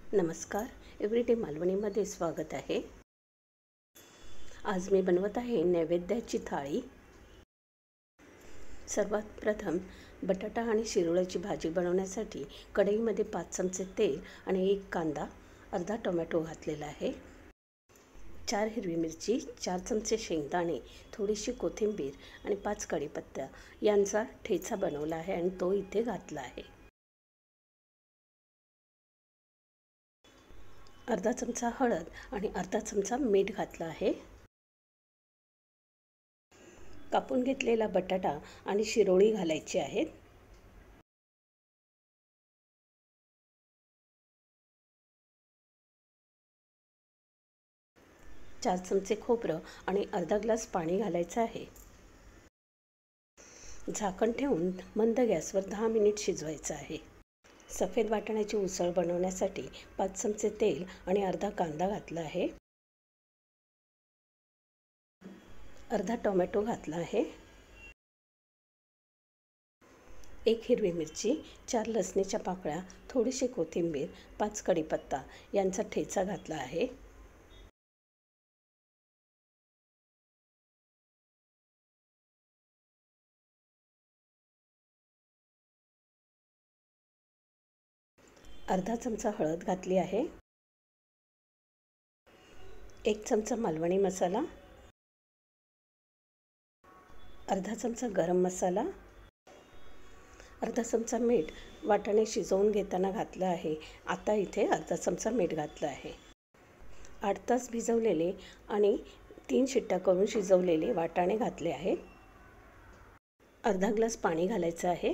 नमस्कार, एव्हरीडे मालवणीमध्ये स्वागत आहे। आज मी बनवत आहे नैवेद्याची थाळी। सर्वात प्रथम बटाटा आणि शिरोळ्याची भाजी बनवण्यासाठी कढईमध्ये 5 चमचे तेल आणि 1 कांदा, अर्धा टोमॅटो घातलेला आहे। 4 हिरवी मिरची, 4 चमचे शेंगदाणे, थोडीशी कोथिंबीर आणि 5 कढीपत्ता यांचा ठेचा बनवला आहे आणि तो इथे घातला आहे। अर्धा चमचा हळद आणि अर्धा चमचा मीठ घातला आहे। कापून घेतलेला बटाटा आणि शिरोळी घालायची आहेत। चार चमचे खोबरं आणि अर्धा ग्लास पाणी घालायचं आहे। झाकण ठेवून मंद गॅसवर 10 मिनिट शिजवायचं आहे। सफेद वाटाण्याची उसळ बनवण्यासाठी 5 चमचे तेल आणि अर्धा कांदा घातला आहे। अर्धा टोमॅटो घातला आहे। 1 हिरवी मिरची, 4 लसणीच्या पाकळ्या, थोडीशी कोथिंबीर, 5 कढीपत्ता यांचा ठेचा घातला आहे। अर्धा चमचा हळद घातली आहे। 1 चमचा मालवणी मसाला, अर्धा चमचा गरम मसाला, अर्धा चमचा मीठ वाटाणे शिजवून घेताना घातलं आहे। आता इथे अर्धा चमचा मीठ घातलं आहे। 8 तास भिजवलेले आणि 3 शिट्ट्या करून शिजवलेले वाटाणे घातले आहेत। अर्धा ग्लास पाणी घालायचं आहे।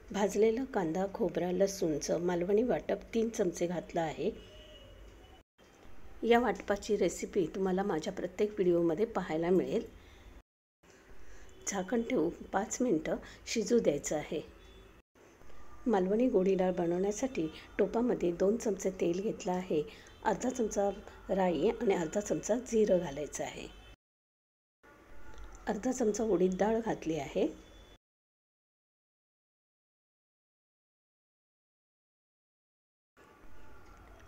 भाजलेला कांदा, खोबरा, लसूणचं मालवणी वाटप 3 चमचे घातलं आहे। या वाटपाची रेसिपी तुम्हाला माझ्या प्रत्येक व्हिडिओमध्ये पाहायला मिळेल। झाकण ठेवून 5 मिनिटं शिजू द्यायचं आहे। मालवणी गोडी डाळ बनवण्यासाठी टोपामध्ये 2 चमचे तेल घेतलं आहे। अर्धा चमचा राई आणि अर्धा चमचा जिरं घालायचं आहे। अर्धा चमचा उडीद डाळ घातली आहे।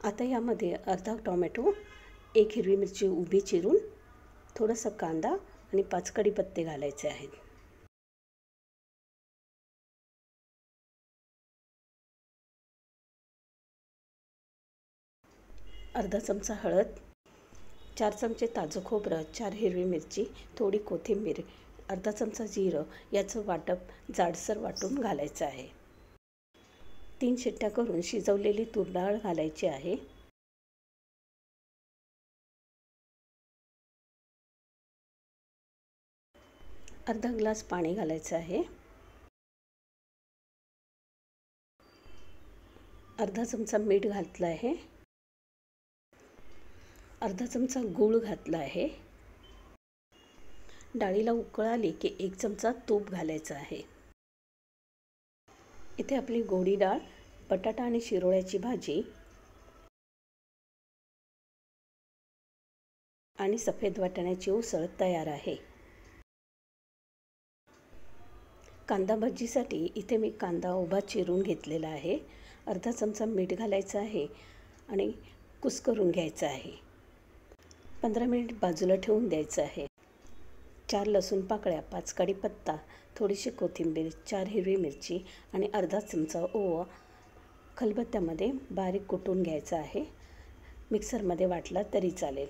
आता यामध्ये अर्धा टोमॅटो, 1 हिरवी मिरची उभी चिरून, थोडासा कांदा आणि 5 कढीपत्ते घालायचे आहेत। अर्धा चमचा हळद, 4 चमचे ताजं खोबरं, 4 हिरवी मिरची, थोडी कोथिंबीर, अर्धा चमचा जिरं याचं वाटप जाडसर वाटून घालायचं आहे। 3 शिट्ट्या करून शिजवलेली तूर डाळ घालायची आहे। अर्धा ग्लास पाणी घालायचं आहे। अर्धा चमचा मीठ घातलं आहे। अर्धा चमचा गूळ घातला आहे। डाळीला उकळ आली की 1 चमचा तूप घालायचं आहे। इथे आपली गोडी डाळ, बटाटा आणि शिरोळ्याची भाजी आणि सफेद वाटाण्याची उसळ तयार आहे। कांदा भजीसाठी इथे मी कांदा उभा चिरून घेतलेला आहे। अर्धा चमचा मीठ घालायचं आहे आणि कुस्करून घ्यायचं आहे। 15 मिनिट बाजूला ठेवून द्यायचं आहे। 4 लसूण पाकळ्या, 5 कढीपत्ता, थोडीशी कोथिंबीर, 4 हिरवी मिरची आणि अर्धा चमचा ओवा खलबत्त्यामध्ये बारीक कुटून घ्यायचा आहे। मिक्सरमध्ये वाटला तरी चालेल।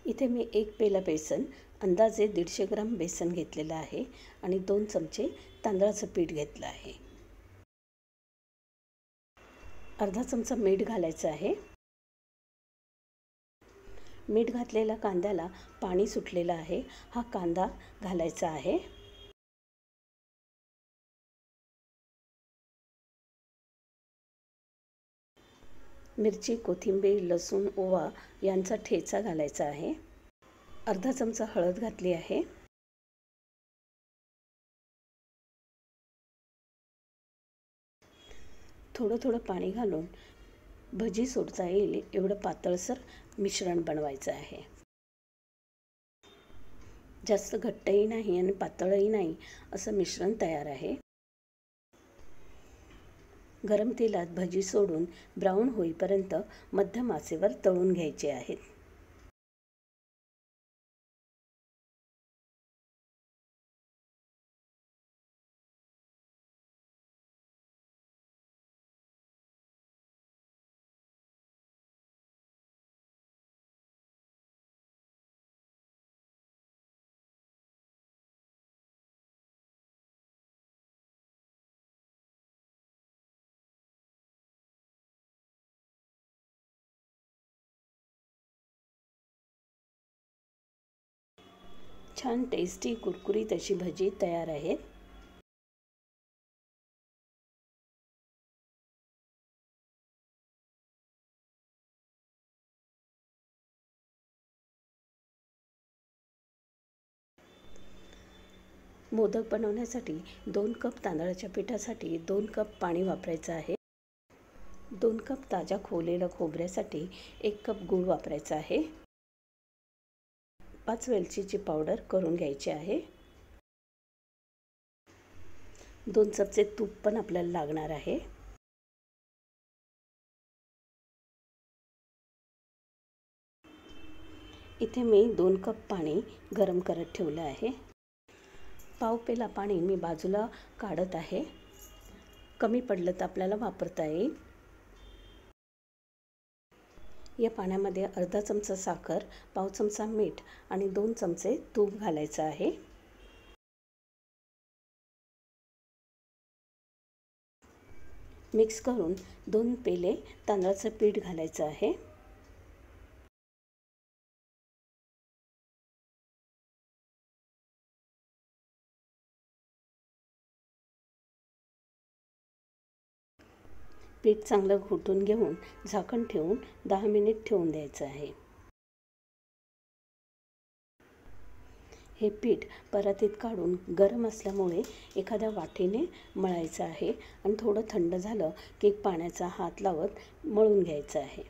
इथे मी 1 पेला बेसन, अंदाजे 150 ग्राम बेसन घेतलेलं आहे आणि 2 चमचे तांदळाचं पीठ घेतलं आहे। अर्धा चमचा मीठ घालायचं आहे। मीठ घातलेल्या कांद्याला पाणी सुटलेलं आहे। हा कांदा घालायचा आहे। मिरची, कोथिंबीर, लसूण, ओवा यांचा ठेचा घालायचा आहे। अर्धा चमचा हळद घातली आहे। थोडं थोडं पाणी घालून भजी सोडता येईल एवढं पातळसर मिश्रण बनवायचं आहे. जास्त घट्टही नाही आणि पातळही नाही असं मिश्रण तयार आहे. गरम तेलात भजी सोडून ब्राऊन होईपर्यंत मध्यम आचेवर तळून घ्यायचे आहेत. छान टेस्टी कुरकुरीत अशी भजी तयार आहेत. मोदक बनवण्यासाठी 2 कप तांदळाच्या पिठासाठी 2 कप पाणी वापरायचं आहे. 2 कप ताज्या खोवलेल्या खोबऱ्यासाठी 1 कप गूळ वापरायचा आहे. 5 वेलचीची पावडर करून घ्यायची आहे. 2 चमचे तूप पण आपल्याला लागणार आहे. इथे मी 2 कप पाणी गरम करत ठेवलं आहे. पाव पेला पाणी मी बाजूला काढत आहे. कमी पडलं तर आपल्याला वापरता येईल. या पाण्यामध्ये अर्धा चमचा साखर, पाव चमचा मीठ आणि 2 चमचे तूप घालायचं आहे. मिक्स करून 2 पेले तांदळाचं पीठ घालायचं आहे. पीठ चांगलं घोटून घेऊन झाकण ठेवून 10 मिनिट ठेवून द्यायचं आहे. हे पीठ परातीत काढून गरम असल्यामुळे एखाद्या वाटीने मळायचं आहे आणि थोडं थंड झालं की पाण्याचा हात लावत मळून घ्यायचं आहे.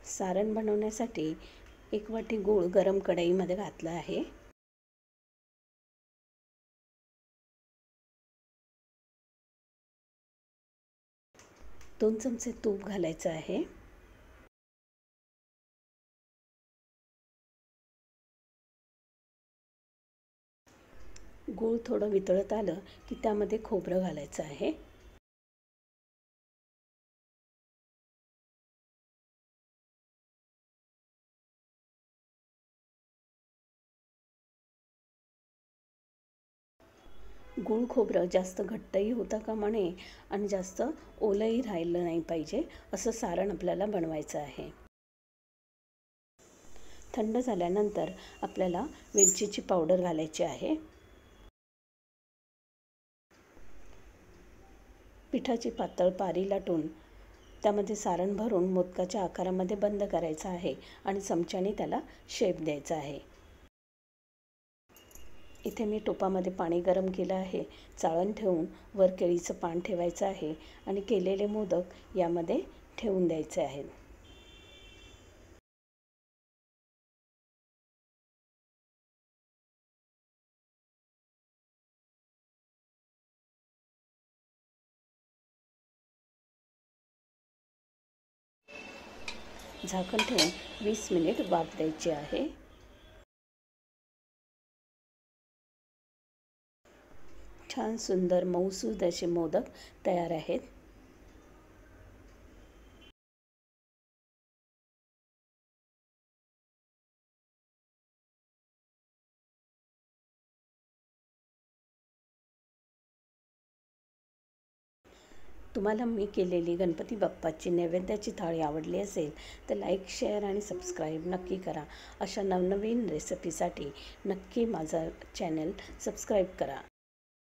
सारण बनवण्यासाठी 1 वाटी गूळ गरम कढईमध्ये घातला आहे. दोन चमचे तूप घालायचं आहे. गूळ थोडं वितळत आलं की त्यामध्ये खोबरं घालायचं आहे. गूळ खोबरं जास्त घट्टही होता कामा नये आणि जास्त ओलंही राहिलं नाही पाहिजे असं सारण आपल्याला बनवायचं आहे. थंड झाल्यानंतर आपल्याला वेलचीची पावडर घालायची आहे. पिठाची पातळ पारी लाटून त्यामध्ये सारण भरून मोदकाच्या आकारामध्ये बंद करायचं आहे आणि चमच्याने त्याला शेप द्यायचा आहे. इथे मी टोपामध्ये पाणी गरम केलं आहे. चाळण ठेवून वर केळीचं पान ठेवायचं आहे आणि केलेले मोदक यामध्ये ठेवून द्यायचे आहेत. झाकण ठेवून 20 मिनिट वाफ द्यायची आहे. छान सुंदर मऊसूद असे मोदक तयार आहेत. तुम्हाला मी केलेली गणपती बाप्पाची नैवेद्याची थाळी आवडली असेल तर लाईक, शेअर आणि सबस्क्राईब नक्की करा. अशा नवनवीन रेसिपीसाठी नक्की माझा चॅनल सबस्क्राईब करा.